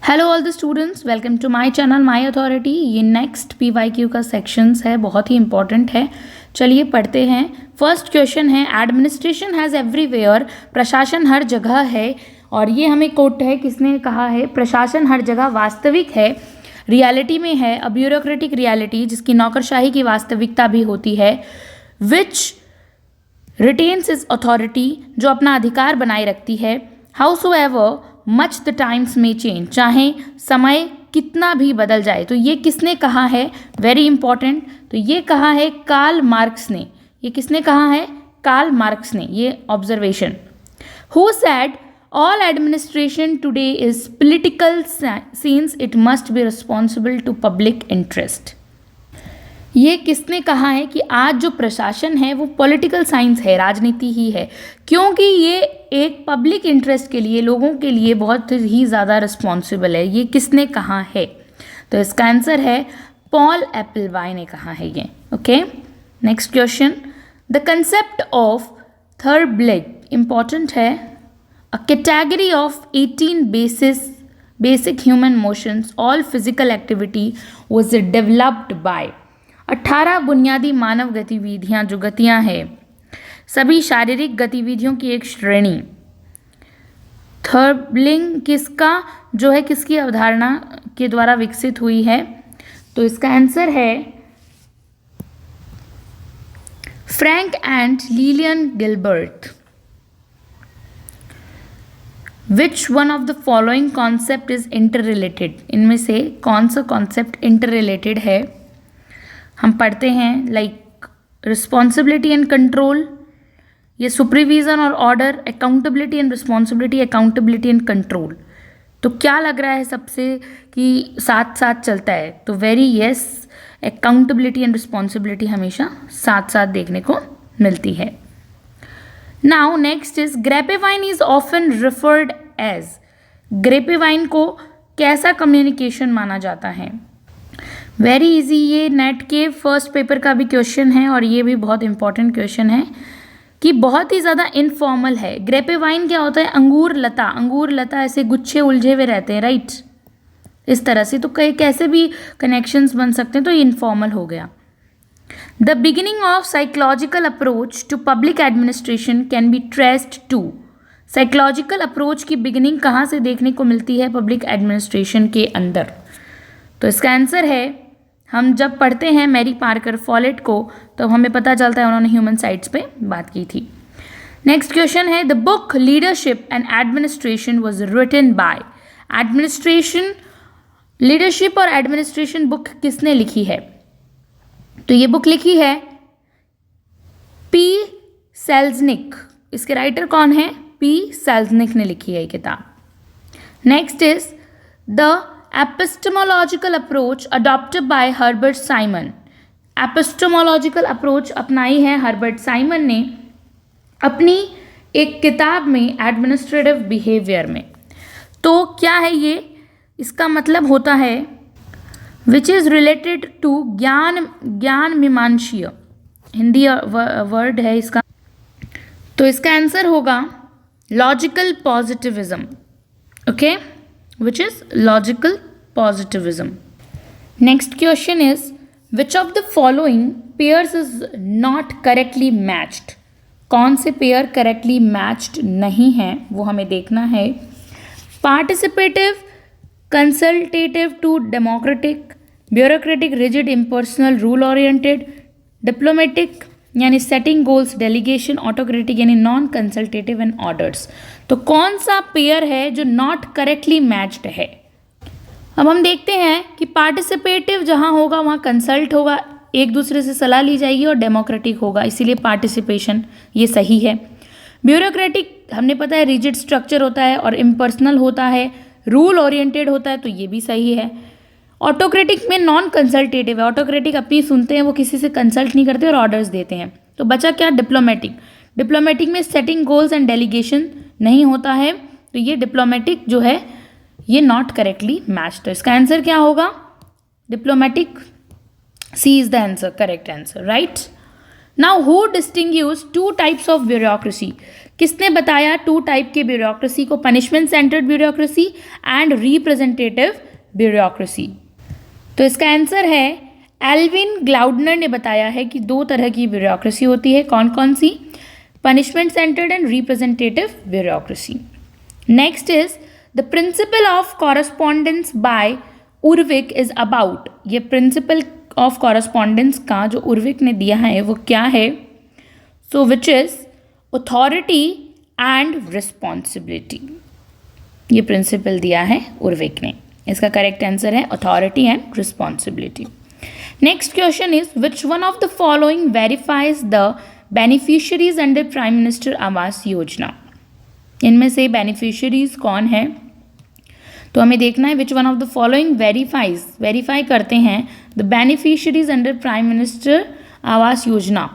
Hello all the students, welcome to my channel my authority. ये next PYQ का sections है, बहुत ही इंपॉर्टेंट है। चलिए पढ़ते हैं। फर्स्ट क्वेश्चन है, एडमिनिस्ट्रेशन हैज़ एवरीवेयर, प्रशासन हर जगह है। और ये हमें कोट है, किसने कहा है? प्रशासन हर जगह वास्तविक है, रियलिटी में है, अ ब्यूरोक्रेटिक रियलिटी जिसकी नौकरशाही की वास्तविकता भी होती है, विच रिटेन्स इज अथॉरिटी जो अपना अधिकार बनाए रखती है, हाउसोएवर मच द टाइम्स में चेंज चाहे समय कितना भी बदल जाए। तो ये किसने कहा है? Very important. तो ये कहा है कार्ल मार्क्स ने। ये किसने कहा है? कार्ल मार्क्स ने। ये observation. Who said all administration today is political since it must be responsible to public interest. ये किसने कहा है कि आज जो प्रशासन है वो पॉलिटिकल साइंस है, राजनीति ही है, क्योंकि ये एक पब्लिक इंटरेस्ट के लिए, लोगों के लिए बहुत ही ज़्यादा रिस्पॉन्सिबल है। ये किसने कहा है? तो इसका आंसर है पॉल एप्पलबाई ने कहा है ये। Okay, next question, the concept of third blood important है। A category of 18 basic human motions all physical activity was developed by. 18 बुनियादी मानव गतिविधियाँ, जो गतियाँ हैं, सभी शारीरिक गतिविधियों की एक श्रेणी। थर्बलिंग किसका जो है, किसकी अवधारणा के द्वारा विकसित हुई है? तो इसका आंसर है Frank and Lillian Gilbert. Which one of the following concept is inter related? इनमें से कौन सा कॉन्सेप्ट इंटर रिलेटेड है? हम पढ़ते हैं, लाइक रिस्पॉन्सिबिलिटी एंड कंट्रोल, ये सुपरविजन और order, accountability and responsibility, accountability and control. तो क्या लग रहा है सबसे कि साथ साथ चलता है? तो very yes, accountability and responsibility हमेशा साथ साथ देखने को मिलती है। Now next is grapevine is often referred as. Grapevine को कैसा कम्युनिकेशन माना जाता है? वेरी इजी, ये नेट के फर्स्ट पेपर का भी क्वेश्चन है और ये भी बहुत इंपॉर्टेंट क्वेश्चन है कि बहुत ही ज़्यादा इनफॉर्मल है। ग्रेपेवाइन क्या होता है? अंगूर लता। अंगूर लता ऐसे गुच्छे उलझे हुए रहते हैं, राइट? इस तरह से तो कई कैसे भी कनेक्शंस बन सकते हैं, तो ये इनफॉर्मल हो गया। The beginning of psychological approach to public administration can be traced to. Psychological approach की बिगिनिंग कहाँ से देखने को मिलती है पब्लिक एडमिनिस्ट्रेशन के अंदर? तो इसका आंसर है, हम जब पढ़ते हैं मैरी पार्कर फॉलेट को तो हमें पता चलता है उन्होंने ह्यूमन साइट्स पे बात की थी। नेक्स्ट क्वेश्चन है, the book leadership and administration was written by. Administration, leadership और एडमिनिस्ट्रेशन बुक किसने लिखी है? तो ये बुक लिखी है P. सेल्जनिक। इसके राइटर कौन है? P. सेल्जनिक ने लिखी है ये किताब। Next is the epistemological approach adopted by Herbert Simon. Epistemological approach अपनाई है हर्बर्ट साइमन ने अपनी एक किताब में, एडमिनिस्ट्रेटिव बिहेवियर में। तो क्या है ये? इसका मतलब होता है विच इज़ रिलेटेड टू ज्ञान मीमांसीय, हिंदी वर्ड है इसका। तो इसका आंसर होगा logical positivism. Okay, which is logical positivism. Next question is, which of the following pairs is not correctly matched? कौन से पेयर करेक्टली मैच्ड नहीं है वो हमें देखना है। Participative, consultative to democratic, bureaucratic, rigid, impersonal, rule oriented, diplomatic यानी setting goals, delegation, autocratic यानी नॉन कंसल्टेटिव एंड ऑर्डर्स। तो कौन सा पेयर है जो नॉट करेक्टली मैच्ड है? अब हम देखते हैं कि पार्टिसिपेटिव जहाँ होगा वहाँ कंसल्ट होगा, एक दूसरे से सलाह ली जाएगी, और डेमोक्रेटिक होगा, इसीलिए पार्टिसिपेशन ये सही है। ब्यूरोक्रेटिक हमने पता है रिजिड स्ट्रक्चर होता है और इम्पर्सनल होता है, रूल ओरिएंटेड होता है, तो ये भी सही है। ऑटोक्रेटिक में नॉन कंसल्टेटिव है, ऑटोक्रेटिक अपनी सुनते हैं, वो किसी से कंसल्ट नहीं करते और ऑर्डर्स देते हैं। तो बचा क्या? डिप्लोमेटिक। डिप्लोमेटिक में सेटिंग गोल्स एंड डेलीगेशन नहीं होता है, तो ये डिप्लोमेटिक जो है ये नॉट करेक्टली मैच्ड। तो इसका आंसर क्या होगा? Diplomatic. C is the answer, correct answer, right. Now who distinguish two types of bureaucracy? किसने बताया 2 टाइप के ब्यूरोक्रेसी को, punishment centered bureaucracy and representative bureaucracy? तो इसका आंसर है एल्विन ग्लाउडनर ने बताया है कि 2 तरह की ब्यूरोक्रेसी होती है। कौन कौन सी? Punishment centred and representative bureaucracy. Next is the principle of correspondence by Urwick is about. ये प्रिंसिपल ऑफ कॉरस्पॉन्डेंस का जो उर्विक ने दिया है वो क्या है? So which is authority and responsibility. ये प्रिंसिपल दिया है उर्विक ने। इसका करेक्ट आंसर है authority and responsibility. Next question is which one of the following verifies the beneficiaries under prime minister Awas Yojana? इनमें से बेनिफिशियरीज कौन है? तो हमें देखना है विच one of the following verify करते हैं the beneficiaries under prime minister Awas योजना।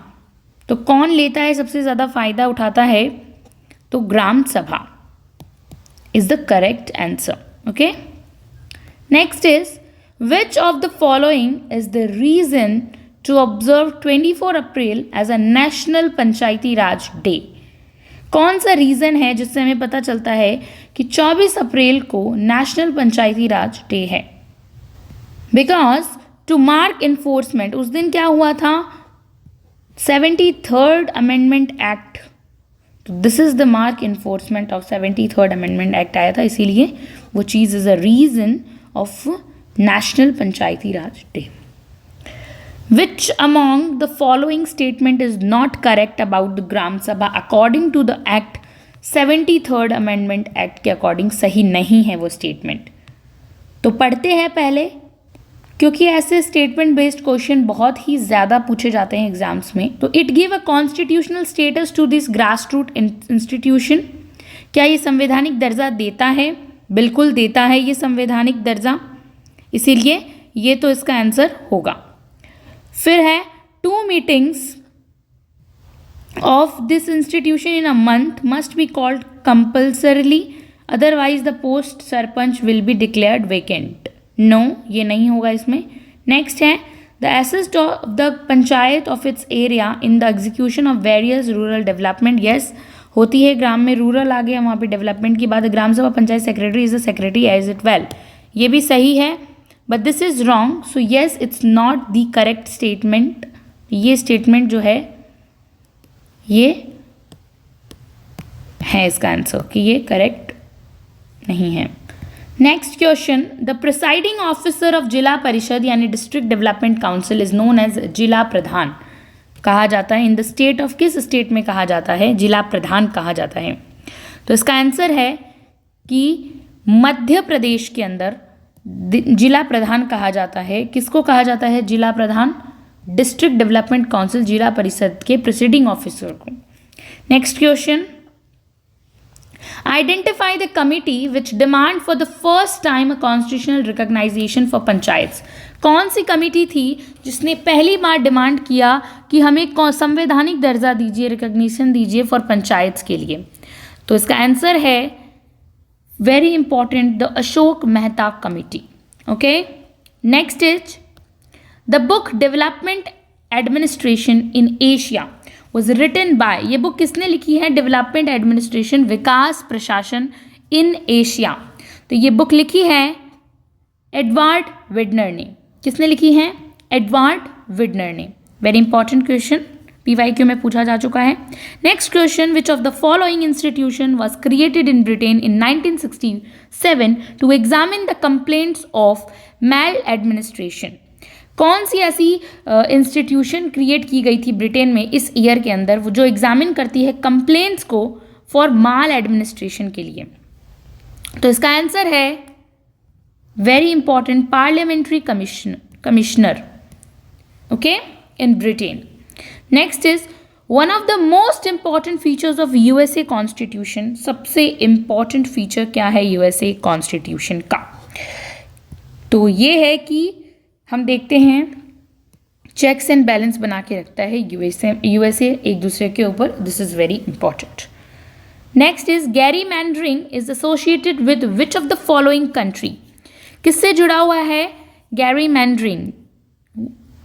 तो कौन लेता है, सबसे ज़्यादा फायदा उठाता है? तो gram sabha is the correct answer. Okay, next is which of the following is the reason to observe 24 April as a national Panchayati Raj day? कौन सा रीज़न है जिससे हमें पता चलता है कि 24 अप्रैल को नेशनल पंचायती राज डे है? बिकॉज टू मार्क इन्फोर्समेंट, उस दिन क्या हुआ था? 73rd amendment act. तो this is the mark enforcement of 73rd amendment act आया था, इसीलिए वो चीज़ is a reason of national Panchayati Raj day. Which among the following statement is not correct about the Gram Sabha according to the Act? 73rd Amendment Act के according सही नहीं है वो स्टेटमेंट। तो पढ़ते हैं पहले, क्योंकि ऐसे स्टेटमेंट बेस्ड क्वेश्चन बहुत ही ज़्यादा पूछे जाते हैं एग्जाम्स में। तो it give a constitutional status to this grass root institution. क्या ये संवैधानिक दर्जा देता है? बिल्कुल देता है ये संवैधानिक दर्जा, इसीलिए ये तो इसका आंसर होगा। फिर है 2 meetings of this institution in a month must be called compulsorily, otherwise the post sarpanch will be declared vacant. No, ये नहीं होगा इसमें। नेक्स्ट है the assist of the panchayat of its area in the execution of various rural development. Yes, होती है, ग्राम में rural आ गया, वहाँ पे डेवलपमेंट की बात। Gram sabha panchayat secretary is the secretary as it well, ये भी सही है, but this is wrong. So yes, it's not the correct statement. ये स्टेटमेंट जो है ये है इसका आंसर कि ये करेक्ट नहीं है। Next question, the presiding officer of Zila Parishad यानी district development council is known as Zila Pradhan कहा जाता है। इन द स्टेट ऑफ, किस स्टेट में कहा जाता है? जिला प्रधान कहा जाता है। तो इसका आंसर है कि मध्य प्रदेश के अंदर जिला प्रधान कहा जाता है। किसको कहा जाता है जिला प्रधान? District development council, Zila Parishad के प्रिसाइडिंग ऑफिसर को। Next question, identify the committee which demand for the first time a constitutional recognization for panchayats. कौन सी कमिटी थी जिसने पहली बार डिमांड किया कि हमें संवैधानिक दर्जा दीजिए, रिकॉग्निशन दीजिए फॉर पंचायत्स के लिए? तो इसका आंसर है very important, the Ashok Mehta Committee. Okay, next is the book Development Administration in Asia was written by, ये बुक किसने लिखी है? डेवलपमेंट एडमिनिस्ट्रेशन, विकास प्रशासन इन एशिया। तो ये बुक लिखी है एडवर्ड विडनर ने। किसने लिखी है? एडवर्ड विडनर ने। वेरी इंपॉर्टेंट क्वेश्चन, PYQ में पूछा जा चुका है। Next question, which of the following institution was created in Britain in 1967 to examine the complaints of maladministration? कौन सी ऐसी इंस्टीट्यूशन क्रिएट की गई थी ब्रिटेन में इस ईयर के अंदर, वो जो एग्जामिन करती है कंप्लेंट्स को फॉर माल एडमिनिस्ट्रेशन के लिए? तो इसका आंसर है very important, parliamentary commissioner, okay, in Britain. Next is one of the most important features of USA constitution. सबसे इंपॉर्टेंट फीचर क्या है USA कॉन्स्टिट्यूशन का? तो ये है कि हम देखते हैं चेक्स एंड बैलेंस बना के रखता है USA एक दूसरे के ऊपर। This is very important. Next is Gary meandering is associated with which of the following country? किससे जुड़ा हुआ है गैरी मैंडरिंग?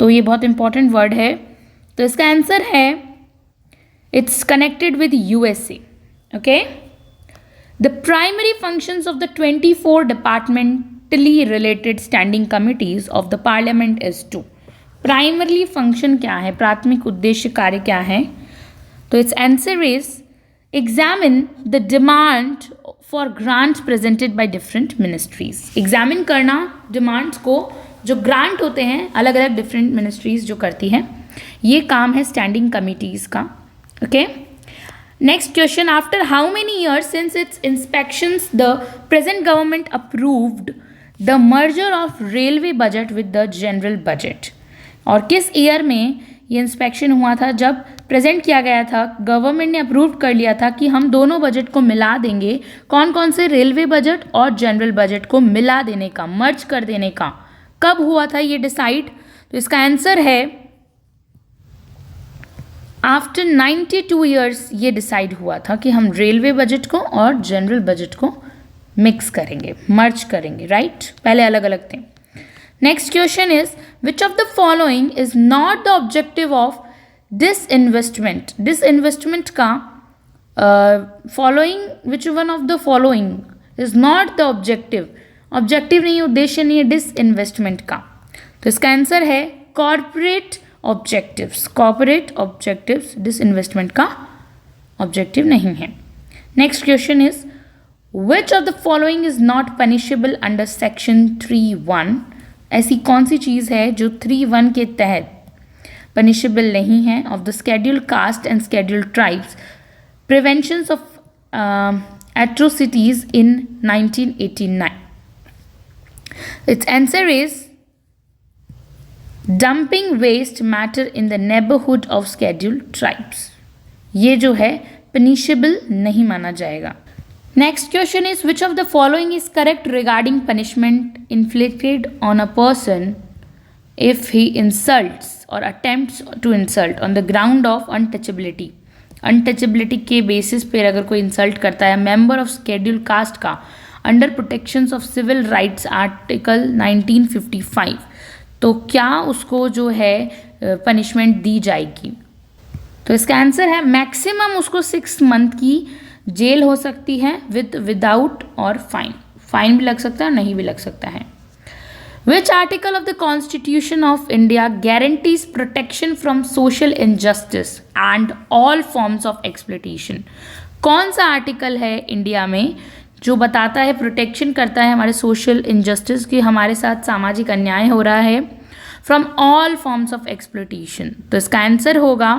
तो ये बहुत इंपॉर्टेंट वर्ड है। तो इसका आंसर है it's connected with USA। Okay. The primary functions of the 24 departmentally related standing committees of the parliament is to. Primarily function क्या है, प्राथमिक उद्देश्य कार्य क्या है? तो its answer is examine the demand for grants presented by different ministries. Examine करना demands को, जो grant होते हैं अलग अलग different ministries जो करती हैं, ये काम है standing committees का. Okay. Next question, after how many years since its inspections the present government approved the merger of railway budget with the general budget? और किस ईयर में ये इंस्पेक्शन हुआ था जब प्रेजेंट किया गया था, गवर्नमेंट ने अप्रूव कर लिया था कि हम दोनों बजट को मिला देंगे, कौन कौन से, रेलवे बजट और जनरल बजट को मिला देने का, मर्ज कर देने का, कब हुआ था ये डिसाइड? तो इसका आंसर है आफ्टर 92 ईयर्स ये डिसाइड हुआ था कि हम रेलवे बजट को और जनरल बजट को मिक्स करेंगे, मर्ज करेंगे, राइट? पहले अलग अलग थे. Next question is which of the following is not the objective of disinvestment? Disinvestment का following, which one of the following is not the objective, objective नहीं, उद्देश्य नहीं है डिसइन्वेस्टमेंट का. तो इसका आंसर है corporate objectives. Corporate objectives disinvestment का ऑब्जेक्टिव नहीं है. Next question is which of the following is not punishable under section 3(1)? ऐसी कौन सी चीज़ है जो 3(1) के तहत पनिशेबल नहीं है? Of the scheduled caste and scheduled tribes preventions of atrocities in 1989. It's answer is dumping waste matter in the neighbourhood of scheduled tribes. ये जो है पनिशेबल नहीं माना जाएगा. Next question is which of the following is correct regarding punishment inflicted on a person if he insults और attempts to insult on the ground of untouchability? Untouchability के basis पर अगर कोई इंसल्ट करता है मेंबर ऑफ स्केड्यूल्ड कास्ट का under protections of civil rights article 1955, तो क्या उसको जो है पनिशमेंट दी जाएगी? तो इसका आंसर है मैक्सिमम उसको 6 मंथ की जेल हो सकती है विदाउट और फाइन. फाइन भी लग सकता है, नहीं भी लग सकता है. Which article of the constitution of India guarantees protection from social injustice and all forms of exploitation? कौन सा आर्टिकल है इंडिया में जो बताता है, प्रोटेक्शन करता है हमारे सोशल इनजस्टिस की, हमारे साथ सामाजिक अन्याय हो रहा है, from all forms of exploitation? तो इसका आंसर होगा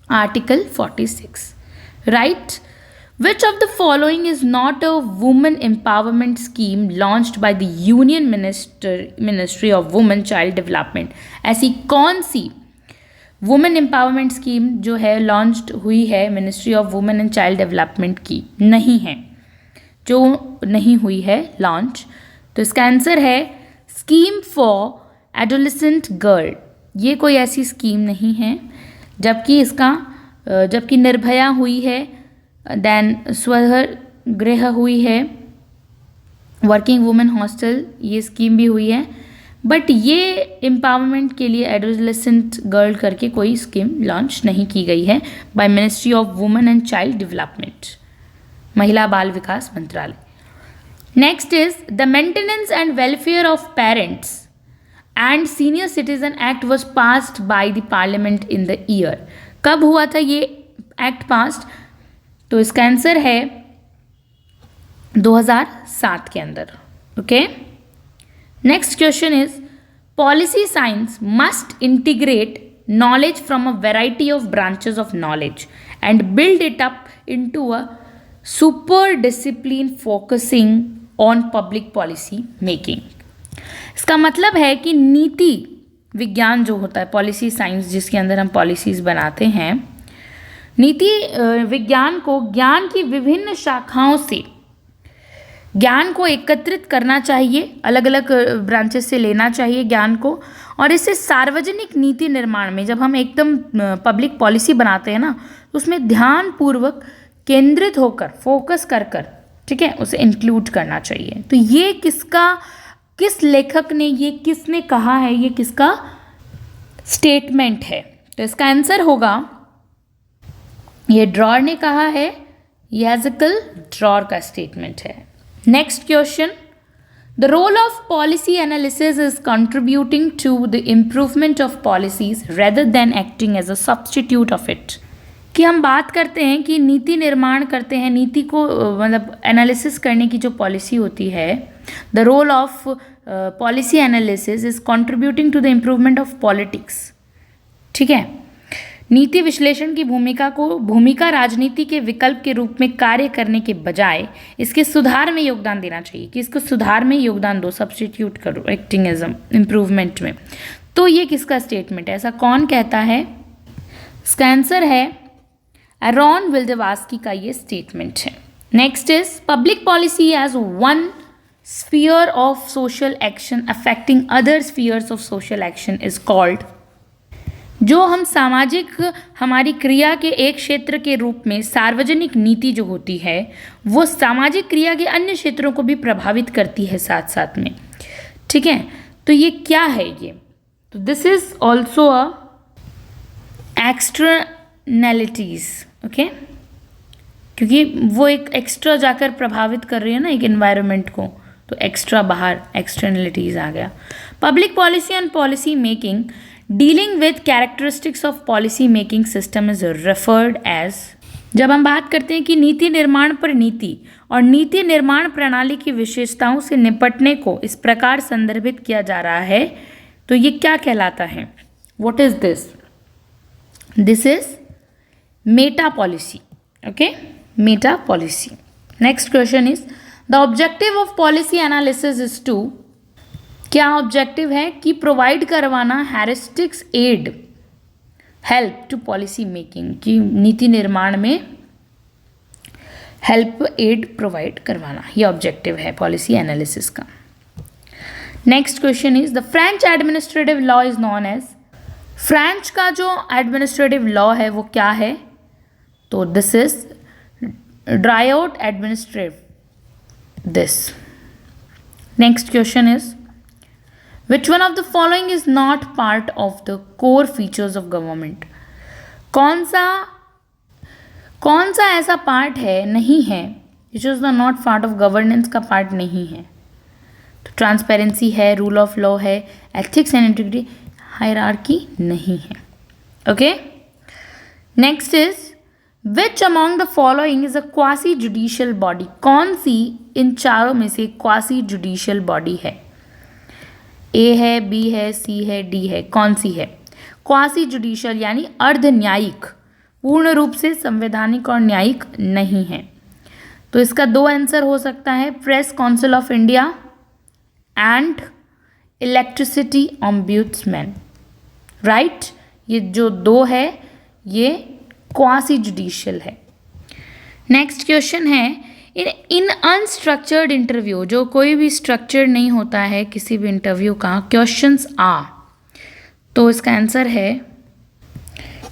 article 46, right? Which of the following is not a woman empowerment scheme launched by the Union Ministry of Women Child Development? ऐसी कौन सी वुमेन एम्पावरमेंट स्कीम जो है लॉन्च्ड हुई है ministry of women and child development की? नहीं है, जो नहीं हुई है लॉन्च. तो इसका आंसर है स्कीम फॉर एडोलेसेंट गर्ल. ये कोई ऐसी स्कीम नहीं है. जबकि निर्भया हुई है, देन स्वगृह हुई है, वर्किंग वुमेन हॉस्टल ये स्कीम भी हुई है, बट ये एम्पावरमेंट के लिए एडोलेसेंट गर्ल करके कोई स्कीम लॉन्च नहीं की गई है by ministry of women and child development, महिला बाल विकास मंत्रालय. Next is the maintenance and welfare of parents and senior citizen act was passed by the parliament in the year? कब हुआ था ये एक्ट पास्ड? तो इसका आंसर है 2007 के अंदर. Okay. Next question is policy science must integrate knowledge from a variety of branches of knowledge and build it up into a super discipline focusing on public policy making. इसका मतलब है कि नीति विज्ञान जो होता है, पॉलिसी साइंस जिसके अंदर हम पॉलिसीज बनाते हैं, नीति विज्ञान को ज्ञान की विभिन्न शाखाओं से ज्ञान को एकत्रित करना चाहिए, अलग अलग ब्रांचेस से लेना चाहिए ज्ञान को, और इससे सार्वजनिक नीति निर्माण में जब हम एकदम पब्लिक पॉलिसी बनाते हैं ना, तो उसमें ध्यानपूर्वक केंद्रित होकर फोकस कर ठीक है उसे इंक्लूड करना चाहिए. तो ये किस लेखक ने, ये किसने कहा है, ये किसका स्टेटमेंट है? तो इसका आंसर होगा, ये ड्रॉर ने कहा है, ये हैज़ल ड्रॉर का स्टेटमेंट है। Next question, the role of policy analysis is contributing to the improvement of policies rather than acting as a substitute of it. कि हम बात करते हैं कि नीति निर्माण करते हैं, नीति को मतलब एनालिसिस करने की जो पॉलिसी होती है, the role of policy analysis is contributing to the improvement of politics. ठीक है, नीति विश्लेषण की भूमिका राजनीति के विकल्प के रूप में कार्य करने के बजाय इसके सुधार में योगदान देना चाहिए, कि इसको सुधार में योगदान दो, सब्सटीट्यूट करो एक्टिंग एज इम्प्रूवमेंट में। तो ये किसका स्टेटमेंट है, ऐसा कौन कहता है? इसका आंसर है एरॉन विल्डेवास्की का ये स्टेटमेंट है। Next is public policy as one sphere of social action affecting other spheres of social action is called. जो हम सामाजिक हमारी क्रिया के एक क्षेत्र के रूप में सार्वजनिक नीति जो होती है वो सामाजिक क्रिया के अन्य क्षेत्रों को भी प्रभावित करती है साथ साथ में। ठीक है, तो ये क्या है ये? तो this is also a externalities. Okay, क्योंकि वो एक एक्स्ट्रा जाकर प्रभावित कर रही है ना एक एनवायरनमेंट को, तो एक्स्ट्रा बाहर एक्सटर्नैलिटीज आ गया। Public policy and policy making dealing with characteristics of policy making system is referred as. जब हम बात करते हैं कि नीति निर्माण पर नीति और नीति निर्माण प्रणाली की विशेषताओं से निपटने को इस प्रकार संदर्भित किया जा रहा है, तो ये क्या कहलाता है? What is this? This is meta policy. Okay, meta policy. Next question is the objective of policy analysis is to. क्या ऑब्जेक्टिव है? कि प्रोवाइड करवाना heuristics aid help to policy making, की नीति निर्माण में हेल्प एड प्रोवाइड करवाना, ये ऑब्जेक्टिव है पॉलिसी एनालिसिस का। Next question is the French administrative law is known as. French का जो एडमिनिस्ट्रेटिव लॉ है वो क्या है? तो this is droit administrative this. Next question is Which one of the following is not part of the core features of government? कौन सा ऐसा पार्ट है, नहीं है, which is the not part of governance का पार्ट नहीं है? तो ट्रांसपेरेंसी है, रूल ऑफ लॉ है, एथिक्स एंड इंटीग्रिटी, हायरार्की नहीं है। Okay, next is which among the following is a quasi judicial body. कौन सी इन चारों में से क्वासी जुडिशियल बॉडी है? ए है, बी है, सी है, डी है, कौन सी है? क्वासी जुडिशियल यानी अर्ध न्यायिक, पूर्ण रूप से संवैधानिक और न्यायिक नहीं है। तो इसका दो आंसर हो सकता है, press council of India and electricity ombudsman. Right, ये जो दो है ये क्वासी जुडिशियल है। नेक्स्ट क्वेश्चन है इन अनस्ट्रक्चर्ड इंटरव्यू, जो कोई भी स्ट्रक्चर नहीं होता है किसी भी इंटरव्यू का, क्वेश्चंस आ। तो इसका आंसर है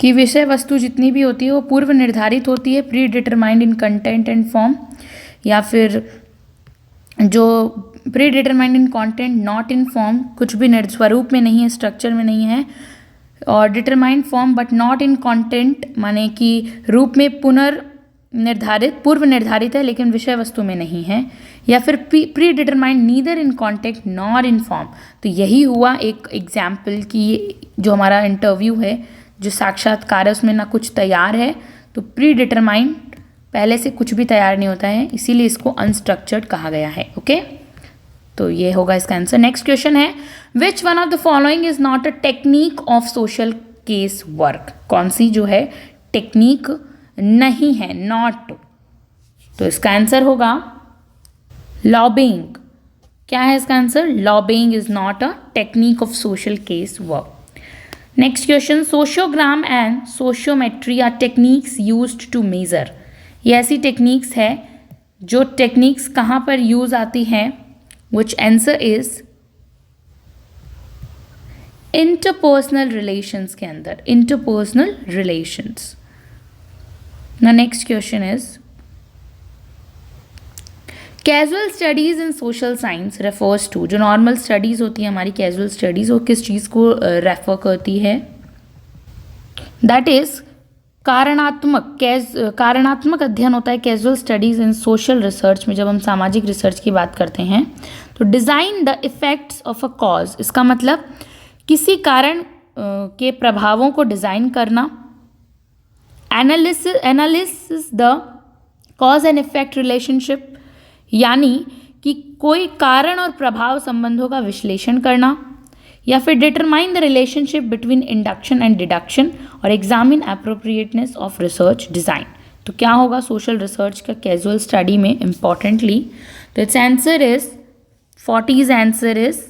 कि विषय वस्तु जितनी भी होती है वो पूर्व निर्धारित होती है, pre determined in content and form, या फिर जो pre determined in content not in form, कुछ भी स्वरूप में नहीं है, स्ट्रक्चर में नहीं है, और determined form but not in content माने कि रूप में पूर्व निर्धारित है लेकिन विषय वस्तु में नहीं है, या फिर pre determined neither in contact nor in form. तो यही हुआ एक एग्जाम्पल कि जो हमारा इंटरव्यू है, जो साक्षात्कार है, उसमें ना कुछ तैयार है, तो प्री डिटरमाइंड पहले से कुछ भी तैयार नहीं होता है, इसीलिए इसको अनस्ट्रक्चर्ड कहा गया है। ओके, तो ये होगा इसका आंसर। नेक्स्ट क्वेश्चन है विच one of the following is not a technique of social case work. कौन सी जो है टेक्निक नहीं है, नॉट। तो इसका आंसर होगा लॉबिंग। क्या है इसका answer? Lobbying is not a technique of social case work. Next question, sociogram and sociometry are techniques used to measure. ये ऐसी टेक्निक्स है जो टेक्निक्स कहाँ पर यूज आती हैं? Which answer is interpersonal relations के अंदर, interpersonal relations. Now next question is casual studies in social science refers to. जो नॉर्मल स्टडीज़ होती है हमारी, कैजुअल स्टडीज़, वो किस चीज़ को रेफर करती है? दैट इज कारणात्मक अध्ययन होता है casual studies in social research में, जब हम सामाजिक रिसर्च की बात करते हैं। तो design the effects of a cause, इसका मतलब किसी कारण के प्रभावों को डिज़ाइन करना। Analysis the cause and effect relationship, यानी कि कोई कारण और प्रभाव संबंधों का विश्लेषण करना। या फिर determine the relationship between induction and deduction और examine appropriateness of research design. तो क्या होगा सोशल रिसर्च का कैजुअल स्टडी में इम्पॉर्टेंटली? तो it's answer is 40's answer is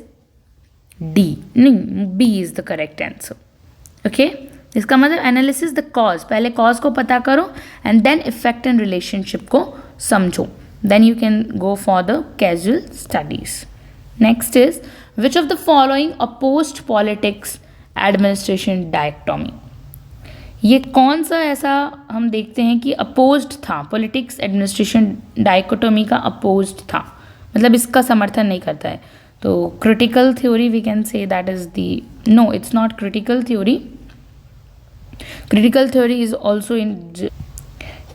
D, नहीं B is the correct answer. Okay, इसका मतलब एनालिसिस द कॉज, पहले कॉज को पता करो and then effect and relationship को समझो, then you can go for the casual studies. Next is, which of the following opposed politics administration dichotomy? ये कौन सा ऐसा हम देखते हैं कि अपोज्ड था, पॉलिटिक्स एडमिनिस्ट्रेशन डाइकोटोमी का अपोज्ड था, मतलब इसका समर्थन नहीं करता है। तो critical theory we can say that is the, no it's not critical theory. Critical theory is also in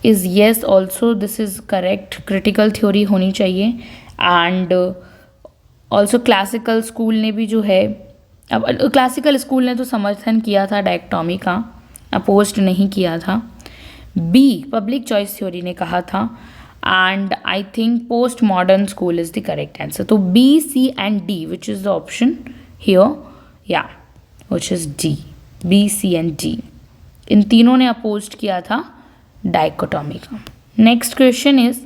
is yes also, this is correct, critical theory होनी चाहिए। एंड ऑल्सो क्लासिकल स्कूल ने भी जो है, अब क्लासिकल स्कूल ने तो समर्थन किया था डायकोटॉमी का, अपोज्ड नहीं किया था। बी पब्लिक चॉइस थ्योरी ने कहा था। And I think post modern school is the correct answer. तो B, C and D, which is the option here? या which is D, B, C and D, इन तीनों ने अपोज्ड किया था डाइकोटॉमी का। Next question is,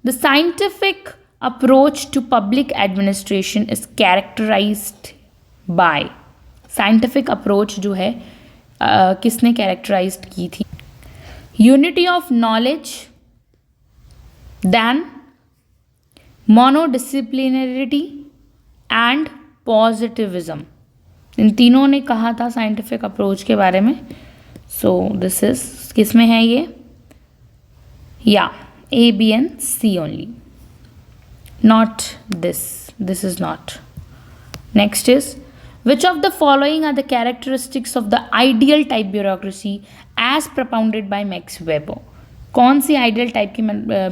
the scientific approach to public administration is characterized by, scientific approach जो है किसने कैरेक्टराइज्ड की थी? Unity of knowledge, then monodisciplinarity and positivism, इन तीनों ने कहा था साइंटिफिक अप्रोच के बारे में। सो दिस इज किस में है ये? Yeah, A, B and C only, not this, this is not. Next is, which of the following are the characteristics of the ideal type bureaucracy as propounded by Max Weber? कौन सी ideal type की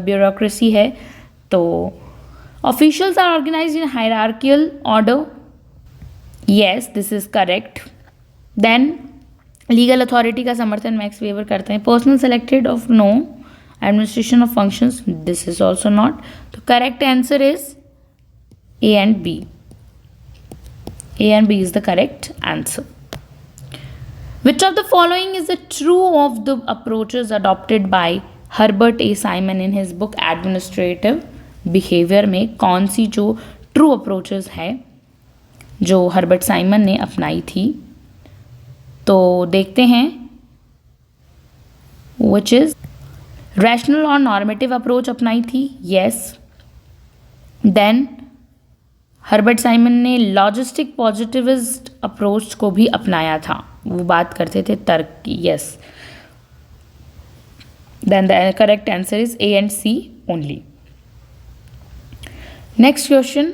bureaucracy है? तो officials are organized in hierarchical order, yes this is correct. Then legal authority का समर्थन max weber करते हैं। personal selected of no, administration of functions, this is also not. The correct answer is A and B. A and B is the correct answer. Which of the following is the true of the approaches adopted by Herbert A. Simon in his book Administrative Behavior? में कौन सी जो true approaches है जो Herbert Simon ने अपनाई थी? तो देखते हैं, which is रैशनल और नॉर्मेटिव अप्रोच अपनाई थी, यस। देन हर्बर्ट साइमन ने लॉजिस्टिक पॉजिटिविस्ट अप्रोच को भी अपनाया था, वो बात करते थे तर्क की, yes. Then the correct answer is A and C only. Next question,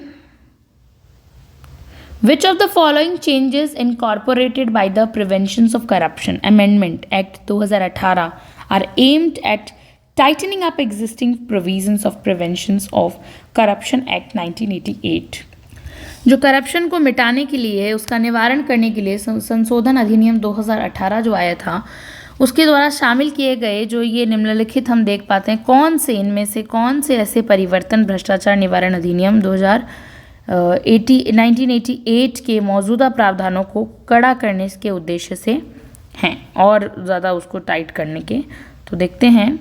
which of the following changes incorporated by the prevention of corruption amendment act 2018 are aimed at tightening up existing provisions of preventions of corruption act 1988? जो corruption को मिटाने के लिए, उसका निवारण करने के लिए संशोधन अधिनियम 2018 जो आया था, उसके द्वारा शामिल किए गए जो ये निम्नलिखित हम देख पाते हैं, कौन से इनमें से कौन से ऐसे परिवर्तन भ्रष्टाचार निवारण अधिनियम 1988 के मौजूदा प्रावधानों को कड़ा करने के उद्देश्य से हैं और ज़्यादा उसको टाइट करने के? तो देखते हैं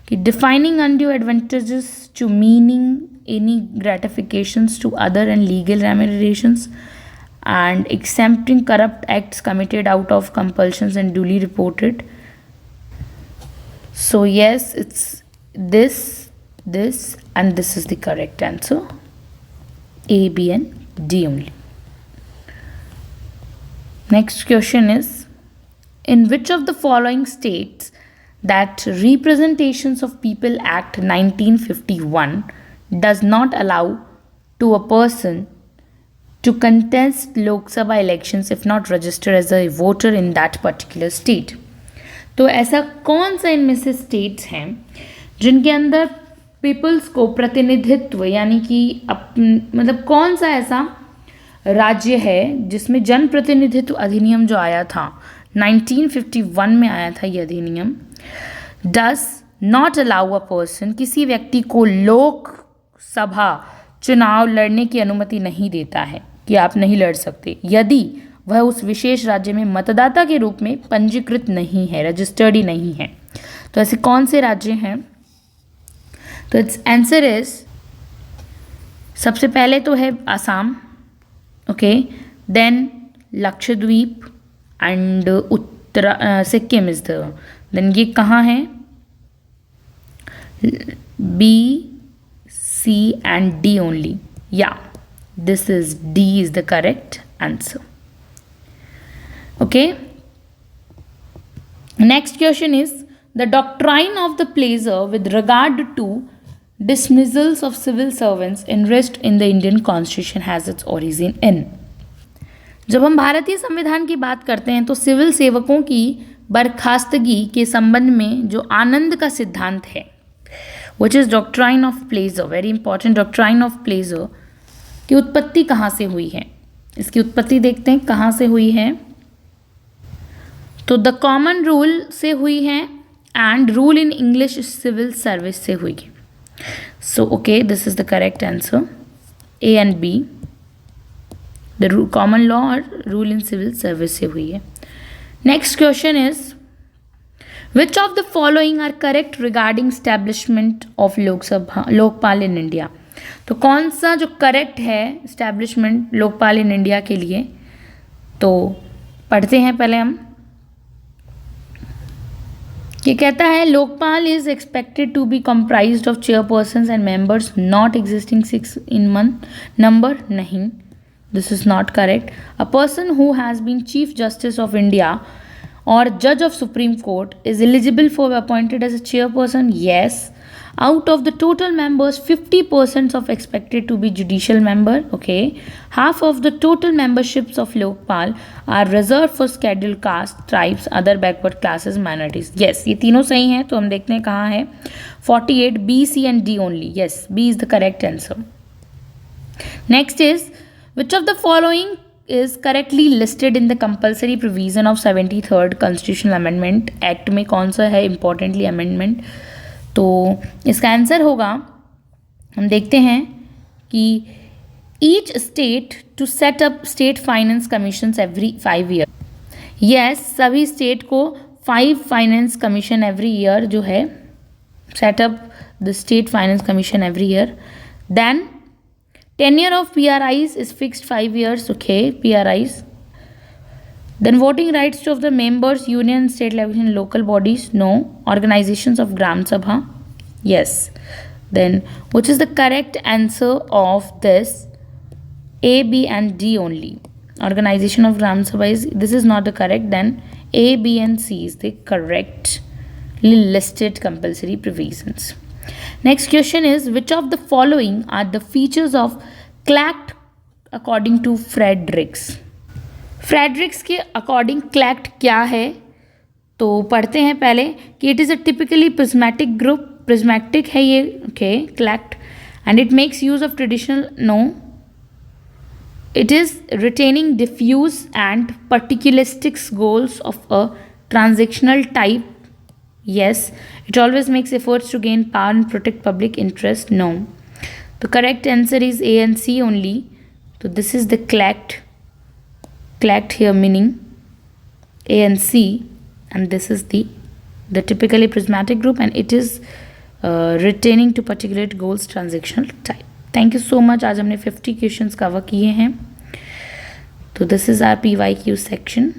कि defining undue advantages to meaning any gratifications to other and legal remunerations and exempting corrupt acts committed out of compulsions and duly reported. So yes, it's this and this is the correct answer, A, B and D only. Next question is, in which of the following states that Representations of People Act 1951 does not allow to a person to contest Lok Sabha elections if not registered as a voter in that particular state? तो ऐसा कौन सा इनमें से states हैं जिनके अंदर peoples को प्रतिनिधित्व यानी कि मतलब कौन सा ऐसा राज्य है जिसमें जन प्रतिनिधित्व अधिनियम जो आया था 1951 में आया था ये अधिनियम, does not allow a person, किसी व्यक्ति को लोकसभा चुनाव लड़ने की अनुमति नहीं देता है कि आप नहीं लड़ सकते यदि वह उस विशेष राज्य में मतदाता के रूप में पंजीकृत नहीं है, रजिस्टर्ड ही नहीं है। तो ऐसे कौन से राज्य हैं? तो इट्स आंसर इज, सबसे पहले तो है Assam, okay, then Lakshadweep and Sikkim is the, then ये कहाँ है? B, C and D only, या this is D is the correct answer. Okay. Next question is the doctrine of the placer with regard to dismissals of civil servants enshrined in the Indian Constitution has its origin in. जब हम भारतीय संविधान की बात करते हैं तो civil सेवकों की बर्खास्तगी के संबंध में जो आनंद का सिद्धांत है, which is doctrine of placer, very important doctrine of placer, की उत्पत्ति कहाँ से हुई है? इसकी उत्पत्ति देखते हैं कहाँ से हुई है। तो द कॉमन रूल से हुई है and rule in English civil service से हुई है। So okay, this is the correct answer, A and B, the common law और रूल इन सिविल सर्विस से हुई है। Next question is which of the following are correct regarding establishment of Lokpal in India. तो कौन सा जो correct है establishment Lokpal in India के लिए, तो पढ़ते हैं पहले हम। ये कहता है Lokpal is expected to be comprised of chairpersons and members not existing 6 in number, नहीं, this is not correct. A person who has been chief justice of India और जज of Supreme Court is eligible for appointed as a chairperson, yes. Out of the total members, 50% of expected to be judicial member, okay. Half of the total memberships of Lokpal are reserved for scheduled caste, tribes, other backward classes, minorities. Yes, ये तीनों सही हैं, तो हम देखते हैं कहाँ है। 48, B, C and D only. Yes, B is the correct answer. Next is, which of the following is correctly listed in the compulsory provision of 73rd Constitutional Amendment Act में कौन सा है importantly amendment? तो इसका answer होगा, हम देखते हैं कि each state to set up state finance commission every 5 year. Yes, सभी स्टेट को 5 फाइनेंस कमीशन एवरी ईयर जो है, setup the state finance commission every year. Then tenure of PRIs is fixed 5 years, okay, PRIs. Then voting rights of the members, union, state level and local bodies, no. Organizations of Gram Sabha, yes. Then which is the correct answer of this? A, B and D only. Organization of Gram Sabha is, this is not the correct, then A, B and C is the correct listed compulsory provisions. Next question is which of the following are the features of CLACT according to Fredericks? Fredericks के according CLACT क्या है, तो पढ़ते हैं पहले कि it is a typically prismatic group, prismatic है ये, okay, CLACT, and it makes use of traditional, no, it is retaining diffuse and particularistics goals of a transactional type, yes. It always makes efforts to gain power and protect public interest, no. The correct answer is A and C only. So this is the CLACT here meaning A and C, and this is the typically prismatic group, and it is retaining to particular goals transactional type. Thank you so much. आज हमने 50 questions cover किए हैं, तो this is our PYQ section.